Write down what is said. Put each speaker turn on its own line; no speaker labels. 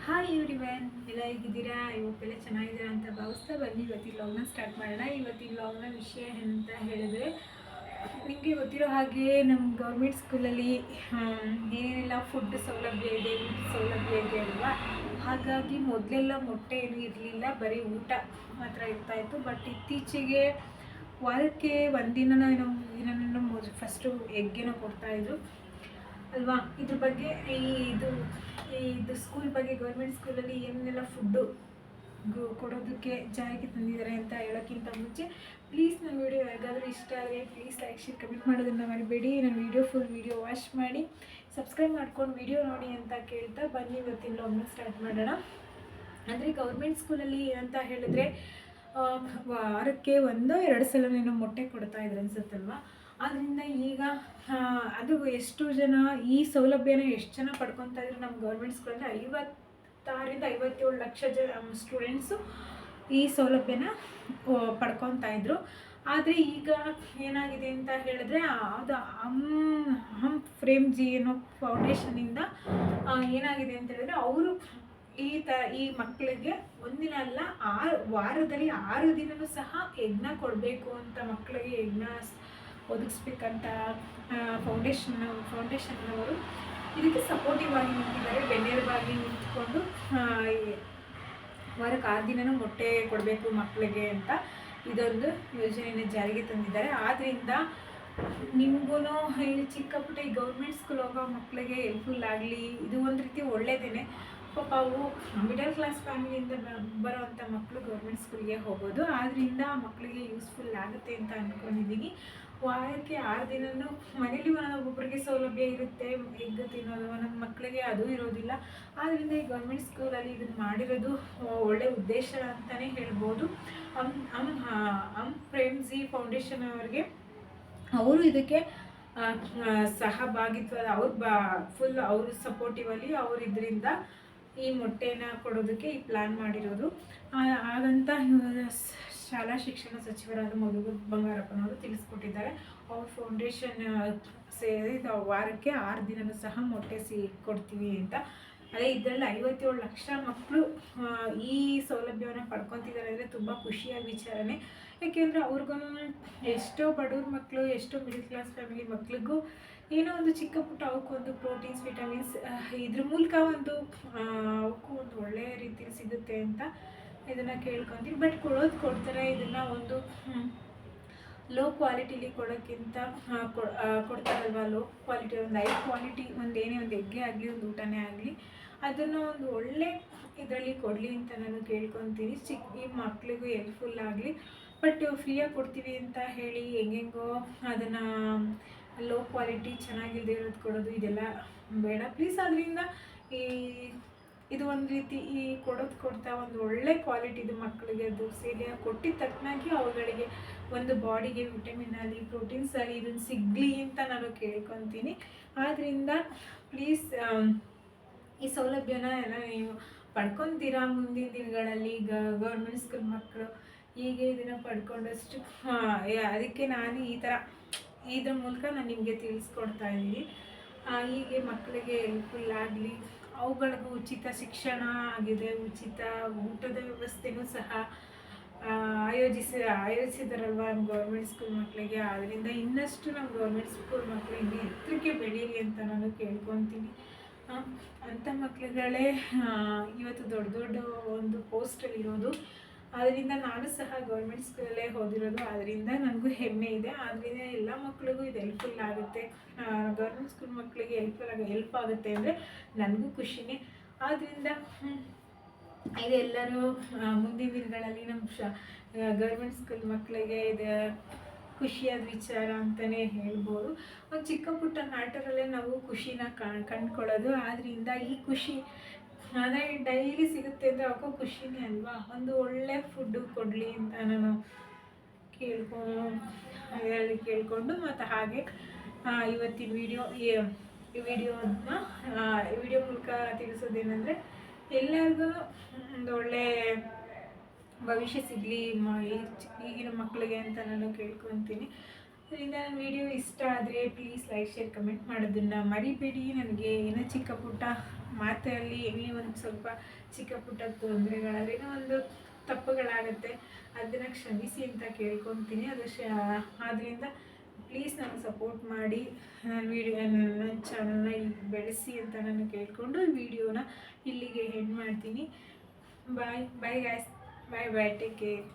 Hi everyone, ಎಲ್ಲ ಹೇಗಿದ್ದೀರಾ? ಇವತ್ತೆಲ್ಲ ಚೆನ್ನಾಗಿದ್ದೀರಾ ಅಂತ ಭಾವಿಸ್ತಾ ಬನ್ನಿ ಇವತ್ತಿನ ವ್ಲಾಗ್ನ ಸ್ಟಾರ್ಟ್ ಮಾಡೋಣ. ಇವತ್ತಿನ ವ್ಲಾಗ್ನ ವಿಷಯ ಅಂತ ಹೇಳಿದ್ರೆ, ನಿಮಗೆ ಗೊತ್ತಿರೋ ಹಾಗೆ ನಮ್ಮ ಗೌರ್ಮೆಂಟ್ ಸ್ಕೂಲಲ್ಲಿ ಏನೇನೆಲ್ಲ ಫುಡ್ ಸೌಲಭ್ಯ ಇದೆ, ಊಟ ಸೌಲಭ್ಯ ಇದೆ ಅಲ್ವಾ. ಹಾಗಾಗಿ ಮೊದಲೆಲ್ಲ ಮೊಟ್ಟೆ ಏನೂ ಇರಲಿಲ್ಲ, ಬರೀ ಊಟ ಮಾತ್ರ ಇರ್ತಾಯಿತ್ತು. ಬಟ್ ಇತ್ತೀಚೆಗೆ ವಾರಕ್ಕೆ ಒಂದಿನ ಏನೋ ಫಸ್ಟು ಎಗ್ಗೇನೋ ಕೊಡ್ತಾಯಿದ್ರು ಅಲ್ವಾ. ಇದ್ರ ಬಗ್ಗೆ ಇದು ಸ್ಕೂಲ್ ಬಗ್ಗೆ, ಗೌರ್ಮೆಂಟ್ ಸ್ಕೂಲಲ್ಲಿ ಏನೆಲ್ಲ ಫುಡ್ಡು ಕೊಡೋದಕ್ಕೆ ಜಾರಿಗೆ ತಂದಿದ್ದಾರೆ ಅಂತ ಹೇಳೋಕ್ಕಿಂತ ಮುಂಚೆ ಪ್ಲೀಸ್ ನನ್ನ ವೀಡಿಯೋ ಯಾರಿಗಾದರೂ ಇಷ್ಟ ಆದರೆ ಪ್ಲೀಸ್ ಲೈಕ್ ಶೇರ್ ಕಮೆಂಟ್ ಮಾಡೋದನ್ನು ಮರಿಬೇಡಿ. ನನ್ನ ಫುಲ್ ವೀಡಿಯೋ ವಾಚ್ ಮಾಡಿ ಸಬ್ಸ್ಕ್ರೈಬ್ ಮಾಡ್ಕೊಂಡು ವೀಡಿಯೋ ನೋಡಿ ಅಂತ ಕೇಳ್ತಾ ಬನ್ನಿ ಇವತ್ತಿನ ವ್ಲಾಗ್ನ ಸ್ಟಾರ್ಟ್ ಮಾಡೋಣ. ಅಂದರೆ ಗೌರ್ಮೆಂಟ್ ಸ್ಕೂಲಲ್ಲಿ ಏನಂತ ಹೇಳಿದ್ರೆ, ವಾರಕ್ಕೆ 1-2 ಸಲನೇನೋ ಮೊಟ್ಟೆ ಕೊಡ್ತಾಯಿದ್ರು ಅನ್ಸುತ್ತಲ್ವ. ಆದ್ದರಿಂದ ಈಗ ಅದು ಎಷ್ಟು ಜನ ಈ ಸೌಲಭ್ಯನ ಎಷ್ಟು ಜನ ಪಡ್ಕೊತಾ ಇದ್ರು ನಮ್ಮ ಗೌರ್ಮೆಂಟ್ ಸ್ಕೂಲಲ್ಲಿ 56-57 ಲಕ್ಷ ಸ್ಟೂಡೆಂಟ್ಸು ಈ ಸೌಲಭ್ಯನ ಪಡ್ಕೊತಾ ಇದ್ರು. ಆದರೆ ಈಗ ಏನಾಗಿದೆ ಅಂತ ಹೇಳಿದ್ರೆ, ಅದು ಫ್ರೇಮ್ ಜಿ ಅನ್ನೋ ಫೌಂಡೇಶನಿಂದ ಏನಾಗಿದೆ ಅಂತ ಹೇಳಿದ್ರೆ, ಅವರು ಈ ಮಕ್ಕಳಿಗೆ ಒಂದಿನ ಅಲ್ಲ, ವಾರದಲ್ಲಿ 6 ದಿನವೂ ಸಹ ಯಜ್ಞ ಕೊಡಬೇಕು ಅಂತ, ಮಕ್ಕಳಿಗೆ ಯಜ್ಞ ಒದಗಿಸ್ಬೇಕಂತ ಫೌಂಡೇಶನ್ನವರು ಇದಕ್ಕೆ ಸಪೋರ್ಟಿವ್ ಆಗಿ ನಿಂತಿದ್ದಾರೆ. ಬೆನ್ನೆಲುಬಾಗಿ ನಿಂತ್ಕೊಂಡು ವಾರಕ್ಕೆ 6 ದಿನವೂ ಮೊಟ್ಟೆ ಕೊಡಬೇಕು ಮಕ್ಕಳಿಗೆ ಅಂತ ಇದೊಂದು ಯೋಜನೆಯನ್ನು ಜಾರಿಗೆ ತಂದಿದ್ದಾರೆ. ಆದ್ದರಿಂದ ನಿಮಗೂ ಚಿಕ್ಕ ಪುಟ್ಟ ಈ ಗೌರ್ಮೆಂಟ್ ಸ್ಕೂಲ್ ಹೋಗೋ ಮಕ್ಕಳಿಗೆ ಹೆಲ್ಪ್ಫುಲ್ ಆಗಲಿ. ಇದು ಒಂದು ರೀತಿ ಒಳ್ಳೆಯದೇ. ಪಾಪ ಅವು ಮಿಡಲ್ ಕ್ಲಾಸ್ ಫ್ಯಾಮಿಲಿಯಿಂದ ಬರೋವಂಥ ಮಕ್ಕಳು ಗೌರ್ಮೆಂಟ್ ಸ್ಕೂಲ್ಗೆ ಹೋಗೋದು, ಆದ್ದರಿಂದ ಮಕ್ಕಳಿಗೆ ಯೂಸ್ಫುಲ್ ಆಗುತ್ತೆ ಅಂತ ಅಂದ್ಕೊಂಡಿದ್ದೀನಿ. ವಾರಕ್ಕೆ 6 ದಿನವೂ ಮನೇಲಿ ಒಬ್ಬೊಬ್ಬರಿಗೆ ಸೌಲಭ್ಯ ಇರುತ್ತೆ, ಎಗ್ ತಿನ್ನೋದು, ನನ್ನ ಮಕ್ಕಳಿಗೆ ಅದು ಇರೋದಿಲ್ಲ. ಆದ್ದರಿಂದ ಈ ಗೌರ್ಮೆಂಟ್ ಸ್ಕೂಲಲ್ಲಿ ಇದನ್ನು ಮಾಡಿರೋದು ಒಳ್ಳೆಯ ಉದ್ದೇಶ ಅಂತಲೇ ಹೇಳ್ಬೋದು. ಪ್ರೇಮ್ಜಿ ಫೌಂಡೇಶನ್ ಅವರಿಗೆ, ಅವರು ಇದಕ್ಕೆ ಸಹಭಾಗಿತ್ವ, ಫುಲ್ ಅವರು ಸಪೋರ್ಟಿವಲ್ಲಿ ಅವರು ಇದರಿಂದ ಈ ಮೊಟ್ಟೆನ ಕೊಡೋದಕ್ಕೆ ಈ ಪ್ಲ್ಯಾನ್ ಮಾಡಿರೋದು. ಹಾಗಂತ ಶಾಲಾ ಶಿಕ್ಷಣ ಸಚಿವರಾದ ಮಧು ಬಂಗಾರಪ್ಪನವರು ತಿಳಿಸ್ಕೊಟ್ಟಿದ್ದಾರೆ. ಅವ್ರ ಫೌಂಡೇಶನ್ ಸೇರಿ ವಾರಕ್ಕೆ 6 ದಿನವೂ ಸಹ ಮೊಟ್ಟೆ ಕೊಡ್ತೀವಿ ಅಂತ. ಅದೇ ಇದರಲ್ಲಿ 57 ಲಕ್ಷ ಮಕ್ಕಳು ಈ ಸೌಲಭ್ಯವನ್ನು ಪಡ್ಕೊತಿದ್ದಾರೆ ಅಂದರೆ ತುಂಬ ಖುಷಿಯ ವಿಚಾರನೇ. ಯಾಕೆಂದರೆ ಅವ್ರಿಗೂ ಎಷ್ಟೋ ಬಡವ್ರ ಮಕ್ಕಳು, ಎಷ್ಟೋ ಮಿಡಲ್ ಕ್ಲಾಸ್ ಫ್ಯಾಮಿಲಿ ಮಕ್ಳಿಗೂ ಏನೋ ಒಂದು ಚಿಕ್ಕ ಪುಟ್ಟ ಅವಕ್ಕೊಂದು ಪ್ರೋಟೀನ್ಸ್, ವಿಟಮಿನ್ಸ್ ಇದ್ರ ಮೂಲಕ ಅವಕ್ಕೂ ಒಂದು ಒಳ್ಳೆಯ ರೀತಿಯಲ್ಲಿ ಸಿಗುತ್ತೆ ಅಂತ ಇದನ್ನು ಕೇಳ್ಕೊತೀವಿ. ಬಟ್ ಕೊಡ್ತಾರೆ. ಇದನ್ನು ಒಂದು ಲೋ ಕ್ವಾಲಿಟಿಲಿ ಕೊಡೋಕ್ಕಿಂತ ಕೊಡ್ತಾರಲ್ವ, ಲೋ ಕ್ವಾಲಿಟಿ, ಒಂದು ಹೈ ಕ್ವಾಲಿಟಿ, ಏನೇ ಒಂದು ಎಗ್ಗೆ ಆಗಲಿ, ಒಂದು ಊಟನೇ ಆಗಲಿ, ಅದನ್ನು ಒಂದು ಒಳ್ಳೆ ಇದರಲ್ಲಿ ಕೊಡಲಿ ಅಂತ ನಾನು ಕೇಳ್ಕೊತೀನಿ. ಈ ಮಕ್ಕಳಿಗೂ ಹೆಲ್ಪ್ಫುಲ್ ಆಗಲಿ. ಬಟ್ ಫ್ರೀಯಾಗಿ ಕೊಡ್ತೀವಿ ಅಂತ ಹೇಳಿ ಹೆಂಗೆಂಗೋ ಅದನ್ನು ಲೋ ಕ್ವಾಲಿಟಿ ಚೆನ್ನಾಗಿಲ್ಲದೆ ಇರೋದು ಕೊಡೋದು, ಇದೆಲ್ಲ ಬೇಡ ಪ್ಲೀಸ್. ಅದರಿಂದ ಇದು ಒಂದು ರೀತಿ ಕೊಡ್ತಾ ಒಂದು ಒಳ್ಳೆ ಕ್ವಾಲಿಟಿದು ಮಕ್ಕಳಿಗೆ ಅದು ಸರಿಯಾಗಿ ಕೊಟ್ಟಿದ ತಕ್ಕನಾಗಿ ಅವುಗಳಿಗೆ ಒಂದು ಬಾಡಿಗೆ ವಿಟಮಿನ್ ಆಗಲಿ, ಪ್ರೋಟೀನ್ಸ್ ಆಗಲಿ ಇದನ್ನು ಸಿಗಲಿ ಅಂತ ನಾನು ಕೇಳ್ಕೊತೀನಿ. ಆದ್ದರಿಂದ ಪ್ಲೀಸ್ ಈ ಸೌಲಭ್ಯನ ಎಲ್ಲ ನೀವು ಪಡ್ಕೊತೀರಾ ಮುಂದಿನ ದಿನಗಳಲ್ಲಿ. ಗೌರ್ಮೆಂಟ್ ಸ್ಕೂಲ್ ಮಕ್ಕಳು ಹೀಗೆ ಇದನ್ನು ಪಡ್ಕೊಂಡಷ್ಟು ಅದಕ್ಕೆ ನಾನು ಇದ್ರ ಮೂಲಕ ನಾನು ನಿಮಗೆ ತಿಳಿಸ್ಕೊಡ್ತಾ ಇದ್ದೀನಿ. ಹೀಗೆ ಮಕ್ಕಳಿಗೆ ಹೆಲ್ಪ್ಫುಲ್ ಆಗಲಿ. ಅವುಗಳಿಗೂ ಉಚಿತ ಶಿಕ್ಷಣ ಆಗಿದೆ, ಉಚಿತ ಊಟದ ವ್ಯವಸ್ಥೆನೂ ಸಹ ಆಯೋಜಿಸಿದಾರಲ್ವ ನಮ್ಮ ಗೌರ್ಮೆಂಟ್ ಸ್ಕೂಲ್ ಮಕ್ಕಳಿಗೆ. ಆದ್ದರಿಂದ ಇನ್ನಷ್ಟು ನಮ್ಮ ಗೌರ್ಮೆಂಟ್ ಸ್ಕೂಲ್ ಮಕ್ಕಳು ಇನ್ನೂ ಎತ್ತರಕ್ಕೆ ಬೆಳೀಲಿ ಅಂತ ನಾನು ಕೇಳ್ಕೊತೀನಿ. ಅಂಥ ಮಕ್ಕಳುಗಳೇ ಇವತ್ತು ದೊಡ್ಡ ದೊಡ್ಡ ಒಂದು ಪೋಸ್ಟಲ್ಲಿ ಇರೋದು. ಆದ್ದರಿಂದ ನಾನು ಸಹ ಗೌರ್ಮೆಂಟ್ ಸ್ಕೂಲಲ್ಲೇ ಓದಿರೋದು, ಆದ್ದರಿಂದ ನನಗೂ ಹೆಮ್ಮೆ ಇದೆ. ಆದ್ದರಿಂದ ಎಲ್ಲ ಮಕ್ಕಳಿಗೂ ಇದು ಹೆಲ್ಪ್ಫುಲ್ ಆಗುತ್ತೆ. ಗೌರ್ಮೆಂಟ್ ಸ್ಕೂಲ್ ಮಕ್ಕಳಿಗೆ ಹೆಲ್ಪ್ ಆಗುತ್ತೆ ಅಂದರೆ ನನಗೂ ಖುಷಿನೇ. ಆದ್ದರಿಂದ ಇದೆಲ್ಲರೂ ಮುಂದಿನ ದಿನಗಳಲ್ಲಿ ನಮ್ಮ ಗೌರ್ಮೆಂಟ್ ಸ್ಕೂಲ್ ಮಕ್ಕಳಿಗೆ ಇದು ಖುಷಿಯಾದ ವಿಚಾರ ಅಂತಲೇ ಹೇಳ್ಬೋದು. ಒಂದು ಚಿಕ್ಕ ಪುಟ್ಟ ಮ್ಯಾಟರಲ್ಲೇ ನಾವು ಖುಷಿನ ಕಂಡುಕೊಳ್ಳೋದು. ಆದ್ದರಿಂದ ಈ ಖುಷಿ ಅದೇ ಡೈಲಿ ಸಿಗುತ್ತೆ ಅಂದರೆ ಅವಕ್ಕೂ ಖುಷಿನೇ ಅಲ್ವಾ. ಒಂದು ಒಳ್ಳೆ ಫುಡ್ಡು ಕೊಡಲಿ ಅಂತ ನಾನು ಕೇಳಿಕೊಂಡು ಮತ್ತು ಹಾಗೆ ಇವತ್ತಿನ ವಿಡಿಯೋ ಮೂಲಕ ತಿಳಿಸೋದೇನೆಂದರೆ, ಎಲ್ಲರಿಗೂ ಒಂದು ಒಳ್ಳೆ ಭವಿಷ್ಯ ಸಿಗಲಿ ಈಗಿನ ಮಕ್ಕಳಿಗೆ ಅಂತ ನಾನು ಕೇಳ್ಕೊತೀನಿ. ಅದರಿಂದ ನನ್ನ ವಿಡಿಯೋ ಇಷ್ಟ ಆದರೆ ಪ್ಲೀಸ್ ಲೈಕ್ ಶೇರ್ ಕಮೆಂಟ್ ಮಾಡೋದನ್ನು ಮರಿಬೇಡಿ. ನನಗೆ ಏನೋ ಚಿಕ್ಕ ಪುಟ್ಟ ಮಾತಲ್ಲಿ ಏನೇ ಒಂದು ಸ್ವಲ್ಪ ಚಿಕ್ಕ ಪುಟ್ಟ ತೊಂದರೆಗಳಾದ್ರೆ ಏನೋ ಒಂದು ತಪ್ಪುಗಳಾಗುತ್ತೆ, ಅದನ್ನು ಕ್ಷಮಿಸಿ ಅಂತ ಕೇಳ್ಕೊತೀನಿ. ಆದ್ದರಿಂದ ಪ್ಲೀಸ್ ನನಗೆ ಸಪೋರ್ಟ್ ಮಾಡಿ, ನನ್ನ ಚಾನಲ್ನ ಬೆಳೆಸಿ ಅಂತ ನಾನು ಕೇಳಿಕೊಂಡು ವಿಡಿಯೋನ ಇಲ್ಲಿಗೆ ಎಂಡ್ ಮಾಡ್ತೀನಿ. Bye guys, bye take care.